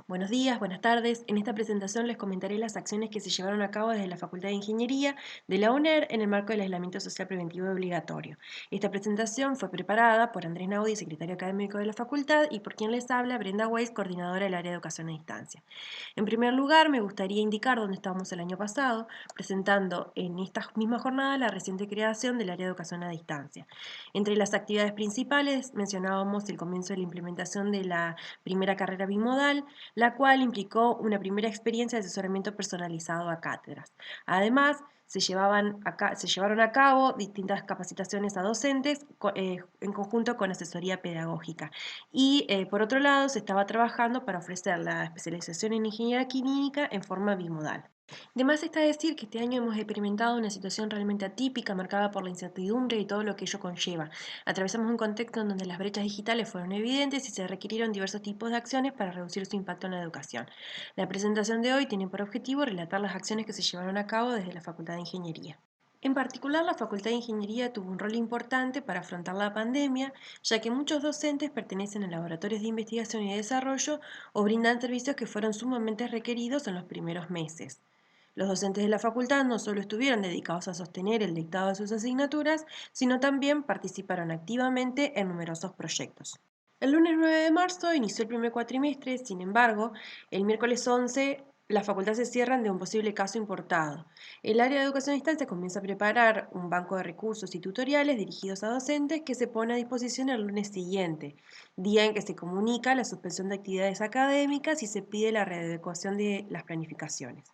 Buenos días, buenas tardes. En esta presentación les comentaré las acciones que se llevaron a cabo desde la Facultad de Ingeniería de la UNER en el marco del aislamiento social preventivo y obligatorio. Esta presentación fue preparada por Andrés Naudi, secretario académico de la facultad, y por quien les habla, Brenda Weiss, coordinadora del área de educación a distancia. En primer lugar, me gustaría indicar dónde estábamos el año pasado, presentando en esta misma jornada la reciente creación del área de educación a distancia. Entre las actividades principales mencionábamos el comienzo de la implementación de la primera carrera bimodal, la cual implicó una primera experiencia de asesoramiento personalizado a cátedras. Además, se llevaron a cabo distintas capacitaciones a docentes en conjunto con asesoría pedagógica. Y por otro lado, se estaba trabajando para ofrecer la especialización en ingeniería química en forma bimodal. De más está decir que este año hemos experimentado una situación realmente atípica, marcada por la incertidumbre y todo lo que ello conlleva. Atravesamos un contexto en donde las brechas digitales fueron evidentes y se requirieron diversos tipos de acciones para reducir su impacto en la educación. La presentación de hoy tiene por objetivo relatar las acciones que se llevaron a cabo desde la Facultad de Ingeniería. En particular, la Facultad de Ingeniería tuvo un rol importante para afrontar la pandemia, ya que muchos docentes pertenecen a laboratorios de investigación y desarrollo o brindan servicios que fueron sumamente requeridos en los primeros meses. Los docentes de la facultad no solo estuvieron dedicados a sostener el dictado de sus asignaturas, sino también participaron activamente en numerosos proyectos. El lunes 9 de marzo inició el primer cuatrimestre, sin embargo, el miércoles 11 la facultad se cierra ante un posible caso importado. El área de educación a distancia comienza a preparar un banco de recursos y tutoriales dirigidos a docentes que se pone a disposición el lunes siguiente, día en que se comunica la suspensión de actividades académicas y se pide la readecuación de las planificaciones.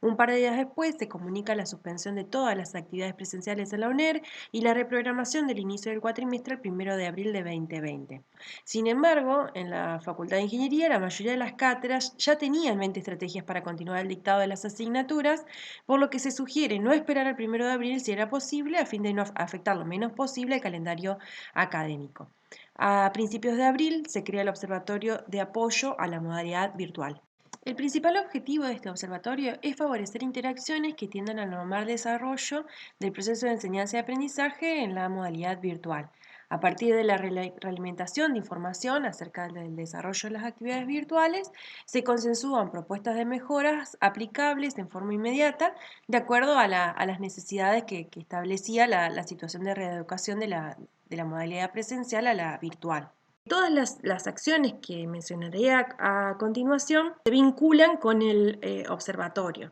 Un par de días después se comunica la suspensión de todas las actividades presenciales en la UNER y la reprogramación del inicio del cuatrimestre el 1 de abril de 2020. Sin embargo, en la Facultad de Ingeniería la mayoría de las cátedras ya tenían en mente estrategias para continuar el dictado de las asignaturas, por lo que se sugiere no esperar al 1 de abril si era posible a fin de no afectar lo menos posible el calendario académico. A principios de abril se crea el Observatorio de Apoyo a la Modalidad Virtual. El principal objetivo de este observatorio es favorecer interacciones que tiendan al normal desarrollo del proceso de enseñanza y aprendizaje en la modalidad virtual. A partir de la realimentación de información acerca del desarrollo de las actividades virtuales, se consensúan propuestas de mejoras aplicables en forma inmediata de acuerdo a las necesidades que establecía la situación de reeducación de la modalidad presencial a la virtual. Todas las acciones que mencionaré a continuación se vinculan con el observatorio.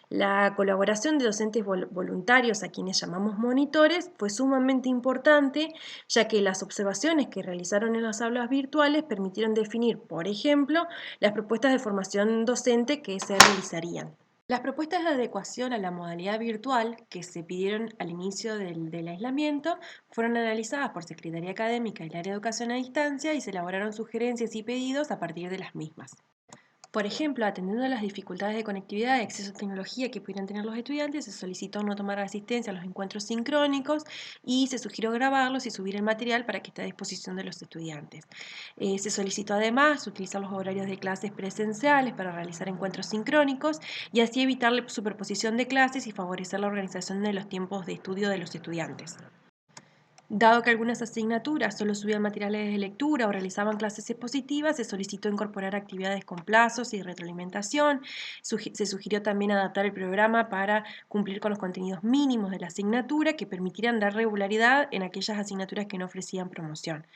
La colaboración de docentes voluntarios, a quienes llamamos monitores, fue sumamente importante, ya que las observaciones que realizaron en las aulas virtuales permitieron definir, por ejemplo, las propuestas de formación docente que se realizarían. Las propuestas de adecuación a la modalidad virtual que se pidieron al inicio del aislamiento fueron analizadas por Secretaría Académica y el área de educación a distancia y se elaboraron sugerencias y pedidos a partir de las mismas. Por ejemplo, atendiendo a las dificultades de conectividad y acceso a tecnología que pudieran tener los estudiantes, se solicitó no tomar asistencia a los encuentros sincrónicos y se sugirió grabarlos y subir el material para que esté a disposición de los estudiantes. Se solicitó además utilizar los horarios de clases presenciales para realizar encuentros sincrónicos y así evitar la superposición de clases y favorecer la organización de los tiempos de estudio de los estudiantes. Dado que algunas asignaturas solo subían materiales de lectura o realizaban clases expositivas, se solicitó incorporar actividades con plazos y retroalimentación. Se sugirió también adaptar el programa para cumplir con los contenidos mínimos de la asignatura que permitieran dar regularidad en aquellas asignaturas que no ofrecían promoción.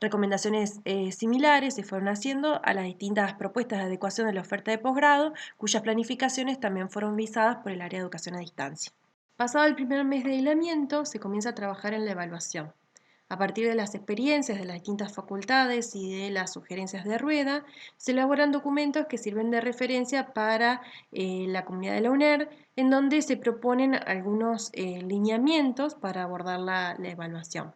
Recomendaciones similares se fueron haciendo a las distintas propuestas de adecuación de la oferta de posgrado, cuyas planificaciones también fueron visadas por el área de educación a distancia. Pasado el primer mes de aislamiento, se comienza a trabajar en la evaluación. A partir de las experiencias de las distintas facultades y de las sugerencias de Rueda, se elaboran documentos que sirven de referencia para la comunidad de la UNER, en donde se proponen algunos lineamientos para abordar la evaluación.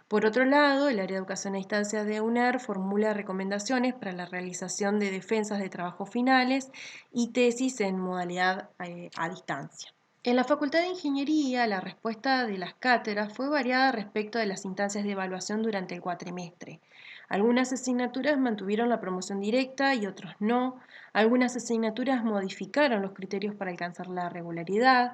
Por otro lado, el área de educación a distancia de UNER formula recomendaciones para la realización de defensas de trabajos finales y tesis en modalidad a distancia. En la Facultad de Ingeniería, la respuesta de las cátedras fue variada respecto de las instancias de evaluación durante el cuatrimestre. Algunas asignaturas mantuvieron la promoción directa y otros no. Algunas asignaturas modificaron los criterios para alcanzar la regularidad.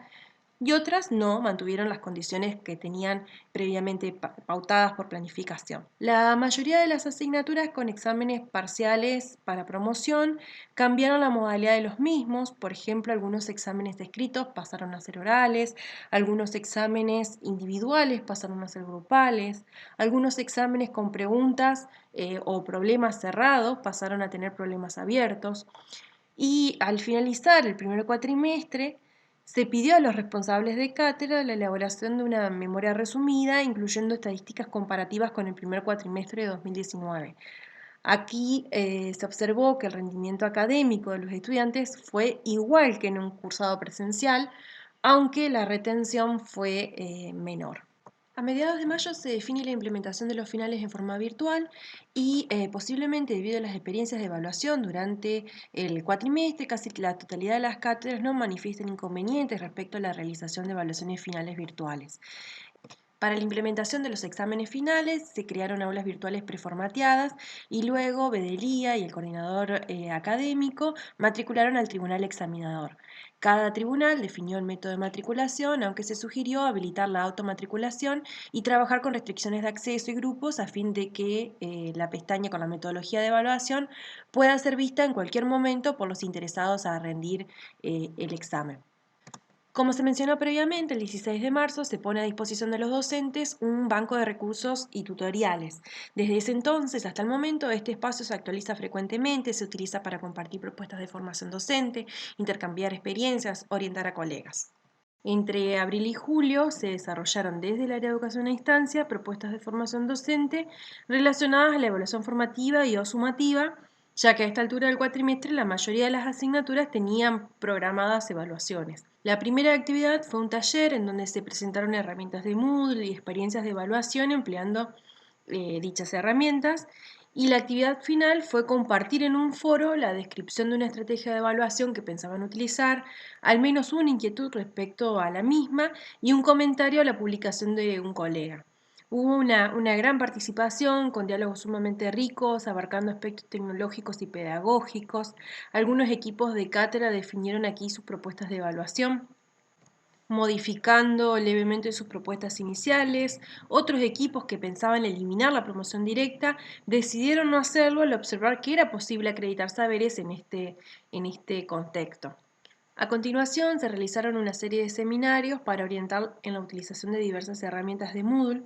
y otras no mantuvieron las condiciones que tenían previamente pautadas por planificación. La mayoría de las asignaturas con exámenes parciales para promoción cambiaron la modalidad de los mismos. Por ejemplo, algunos exámenes escritos pasaron a ser orales, algunos exámenes individuales pasaron a ser grupales, algunos exámenes con preguntas o problemas cerrados pasaron a tener problemas abiertos. Y al finalizar el primer cuatrimestre, se pidió a los responsables de cátedra la elaboración de una memoria resumida, incluyendo estadísticas comparativas con el primer cuatrimestre de 2019. Aquí se observó que el rendimiento académico de los estudiantes fue igual que en un cursado presencial, aunque la retención fue menor. A mediados de mayo se define la implementación de los finales en forma virtual y posiblemente debido a las experiencias de evaluación durante el cuatrimestre, casi la totalidad de las cátedras no manifiestan inconvenientes respecto a la realización de evaluaciones finales virtuales. Para la implementación de los exámenes finales se crearon aulas virtuales preformateadas y luego Bedelía y el coordinador académico matricularon al tribunal examinador. Cada tribunal definió el método de matriculación, aunque se sugirió habilitar la automatriculación y trabajar con restricciones de acceso y grupos a fin de que la pestaña con la metodología de evaluación pueda ser vista en cualquier momento por los interesados a rendir el examen. Como se mencionó previamente, el 16 de marzo se pone a disposición de los docentes un banco de recursos y tutoriales. Desde ese entonces hasta el momento, este espacio se actualiza frecuentemente, se utiliza para compartir propuestas de formación docente, intercambiar experiencias, orientar a colegas. Entre abril y julio se desarrollaron desde el área de educación a distancia propuestas de formación docente relacionadas a la evaluación formativa y o sumativa, ya que a esta altura del cuatrimestre la mayoría de las asignaturas tenían programadas evaluaciones. La primera actividad fue un taller en donde se presentaron herramientas de Moodle y experiencias de evaluación empleando dichas herramientas, y la actividad final fue compartir en un foro la descripción de una estrategia de evaluación que pensaban utilizar, al menos una inquietud respecto a la misma y un comentario a la publicación de un colega. Hubo una gran participación con diálogos sumamente ricos, abarcando aspectos tecnológicos y pedagógicos. Algunos equipos de cátedra definieron aquí sus propuestas de evaluación, modificando levemente sus propuestas iniciales. Otros equipos que pensaban eliminar la promoción directa decidieron no hacerlo al observar que era posible acreditar saberes en este contexto. A continuación, se realizaron una serie de seminarios para orientar en la utilización de diversas herramientas de Moodle.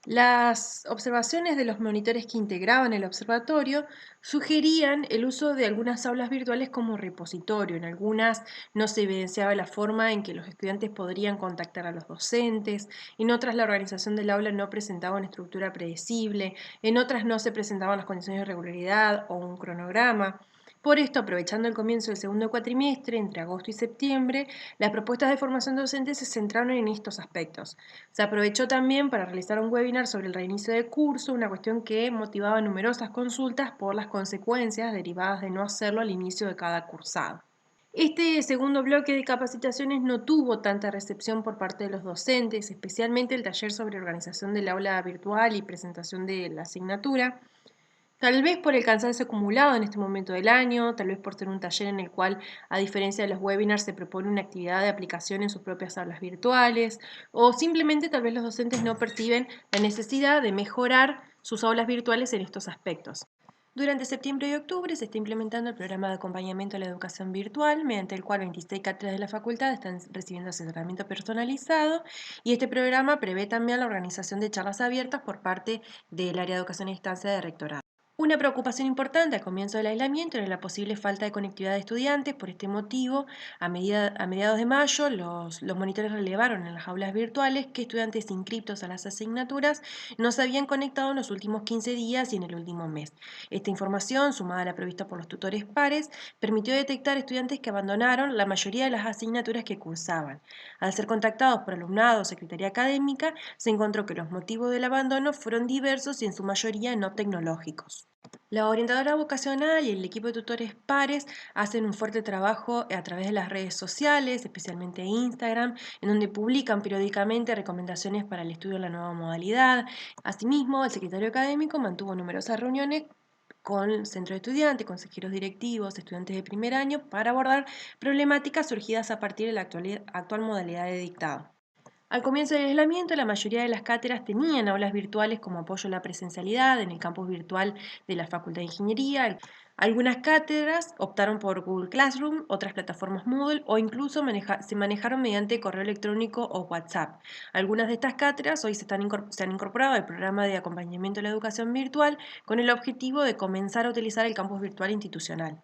Las observaciones de los monitores que integraban el observatorio sugerían el uso de algunas aulas virtuales como repositorio. En algunas no se evidenciaba la forma en que los estudiantes podrían contactar a los docentes, en otras la organización del aula no presentaba una estructura predecible, en otras no se presentaban las condiciones de regularidad o un cronograma. Por esto, aprovechando el comienzo del segundo cuatrimestre, entre agosto y septiembre, las propuestas de formación docente se centraron en estos aspectos. Se aprovechó también para realizar un webinar sobre el reinicio de curso, una cuestión que motivaba numerosas consultas por las consecuencias derivadas de no hacerlo al inicio de cada cursado. Este segundo bloque de capacitaciones no tuvo tanta recepción por parte de los docentes, especialmente el taller sobre organización del aula virtual y presentación de la asignatura. Tal vez por el cansancio acumulado en este momento del año, tal vez por ser un taller en el cual, a diferencia de los webinars, se propone una actividad de aplicación en sus propias aulas virtuales, o simplemente tal vez los docentes no perciben la necesidad de mejorar sus aulas virtuales en estos aspectos. Durante septiembre y octubre se está implementando el programa de acompañamiento a la educación virtual, mediante el cual 26 cátedras de la facultad están recibiendo asesoramiento personalizado, y este programa prevé también la organización de charlas abiertas por parte del área de educación a distancia de rectorado. Una preocupación importante al comienzo del aislamiento era la posible falta de conectividad de estudiantes. Por este motivo, a mediados de mayo, los monitores relevaron en las aulas virtuales que estudiantes inscriptos a las asignaturas no se habían conectado en los últimos 15 días y en el último mes. Esta información, sumada a la prevista por los tutores pares, permitió detectar estudiantes que abandonaron la mayoría de las asignaturas que cursaban. Al ser contactados por alumnado o secretaría académica, se encontró que los motivos del abandono fueron diversos y en su mayoría no tecnológicos. La orientadora vocacional y el equipo de tutores pares hacen un fuerte trabajo a través de las redes sociales, especialmente Instagram, en donde publican periódicamente recomendaciones para el estudio de la nueva modalidad. Asimismo, el secretario académico mantuvo numerosas reuniones con centros de estudiantes, consejeros directivos, estudiantes de primer año, para abordar problemáticas surgidas a partir de la actual modalidad de dictado. Al comienzo del aislamiento, la mayoría de las cátedras tenían aulas virtuales como apoyo a la presencialidad en el campus virtual de la Facultad de Ingeniería. Algunas cátedras optaron por Google Classroom, otras plataformas Moodle o incluso se manejaron mediante correo electrónico o WhatsApp. Algunas de estas cátedras hoy se han incorporado al programa de acompañamiento a la educación virtual con el objetivo de comenzar a utilizar el campus virtual institucional.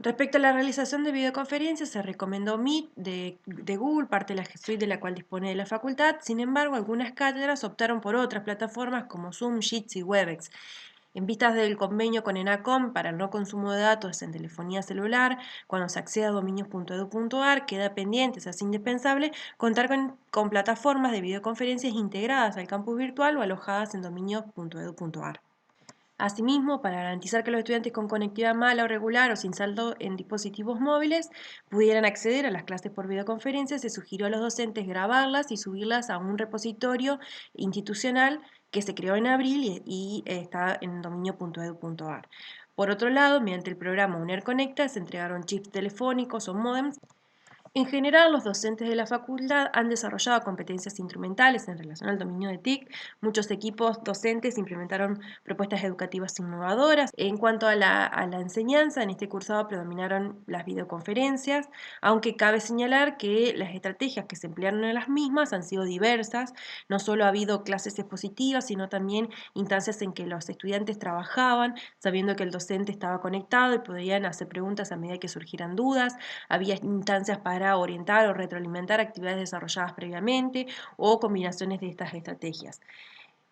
Respecto a la realización de videoconferencias, se recomendó Meet de Google, parte de la suite de la cual dispone de la facultad. Sin embargo, algunas cátedras optaron por otras plataformas como Zoom, Sheets y Webex. En vistas del convenio con ENACOM para el no consumo de datos en telefonía celular, cuando se accede a dominios.edu.ar, queda pendiente, se hace indispensable, contar con plataformas de videoconferencias integradas al campus virtual o alojadas en dominios.edu.ar. Asimismo, para garantizar que los estudiantes con conectividad mala o regular o sin saldo en dispositivos móviles pudieran acceder a las clases por videoconferencia, se sugirió a los docentes grabarlas y subirlas a un repositorio institucional que se creó en abril y está en dominio.edu.ar. Por otro lado, mediante el programa UNER Conecta se entregaron chips telefónicos o módems. En general, los docentes de la facultad han desarrollado competencias instrumentales en relación al dominio de TIC. Muchos equipos docentes implementaron propuestas educativas innovadoras. En cuanto a la enseñanza, en este cursado predominaron las videoconferencias, aunque cabe señalar que las estrategias que se emplearon en las mismas han sido diversas. No solo ha habido clases expositivas, sino también instancias en que los estudiantes trabajaban, sabiendo que el docente estaba conectado y podían hacer preguntas a medida que surgieran dudas. Había instancias para orientar o retroalimentar actividades desarrolladas previamente o combinaciones de estas estrategias.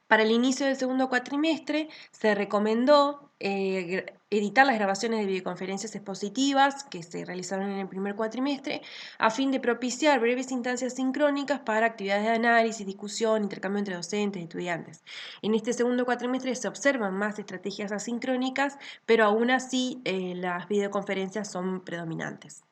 Para el inicio del segundo cuatrimestre se recomendó editar las grabaciones de videoconferencias expositivas que se realizaron en el primer cuatrimestre a fin de propiciar breves instancias sincrónicas para actividades de análisis, discusión, intercambio entre docentes y estudiantes. En este segundo cuatrimestre se observan más estrategias asincrónicas, pero aún así las videoconferencias son predominantes.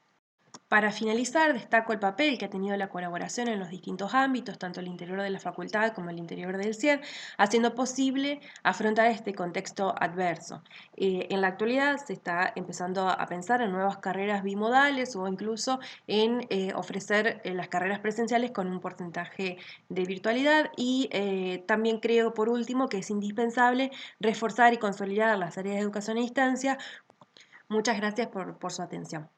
Para finalizar, destaco el papel que ha tenido la colaboración en los distintos ámbitos, tanto el interior de la facultad como el interior del CIED, haciendo posible afrontar este contexto adverso. En la actualidad se está empezando a pensar en nuevas carreras bimodales o incluso en ofrecer las carreras presenciales con un porcentaje de virtualidad y también creo, por último, que es indispensable reforzar y consolidar las áreas de educación a distancia. Muchas gracias por su atención.